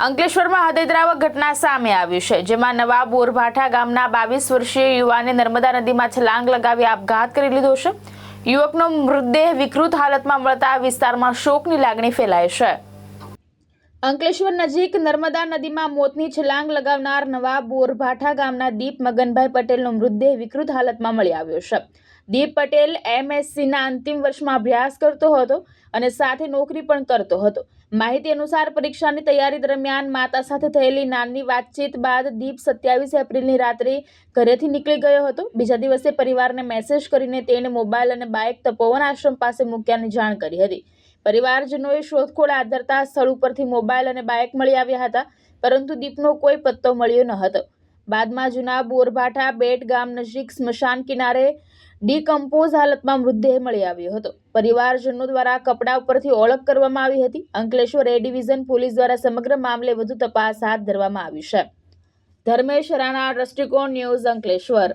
અંકલેશ્વરમાં હૃદયદ્રાવક ઘટના સામે આવી છે, જેમાં નવા બોરભાઠા ગામના 22 વર્ષીય યુવાને નર્મદા નદીમાં છલાંગ લગાવી આપઘાત કરી લીધો છે. યુવકનો મૃતદેહ વિકૃત હાલતમાં મળતા વિસ્તારમાં શોકની લાગણી ફેલાઈ છે. અંકલેશ્વર નજીક નર્મદા નદીમાં મોતની છલાંગ લગાવનાર નવા બોરભાઠા ગામના દીપ મગનભાઈ પટેલનો મૃતદેહ વિકૃત હાલતમાં મળી આવ્યો છે. દીપ પટેલ MScના અંતિમ વર્ષમાં અભ્યાસ કરતો હતો અને સાથે નોકરી પણ કરતો હતો. માહિતી અનુસાર પરીક્ષાની તૈયારી દરમિયાન માતા સાથે થયેલી નાની વાતચીત બાદ દીપ 27 એપ્રિલની રાત્રે ઘરેથી નીકળી ગયો હતો. બીજા દિવસે પરિવારને મેસેજ કરીને તેણે મોબાઈલ અને બાઇક તપોવન આશ્રમ પાસે મૂક્યાની જાણ કરી હતી. પરિવારજનોએ શોધખોળ હાથ ધરતા સ્થળ ઉપરથી મોબાઈલ અને બાઇક મળી આવ્યા હતા, પરંતુ દીપનો કોઈ પત્તો મળ્યો ન હતો. બાદમાં જૂના બોરભાઠા બેટ ગામ નજીક સ્મશાન કિનારે ડીકમ્પોઝ હાલતમાં મૃતદેહ મળી આવ્યો હતો. પરિવારજનો દ્વારા કપડા ઉપરથી ઓળખ કરવામાં આવી હતી. અંકલેશ્વર A ડિવિઝન પોલીસ દ્વારા સમગ્ર મામલે વધુ તપાસ હાથ ધરવામાં આવી છે. ધર્મેશ રાણા, દ્રષ્ટિકોણ ન્યૂઝ, અંકલેશ્વર.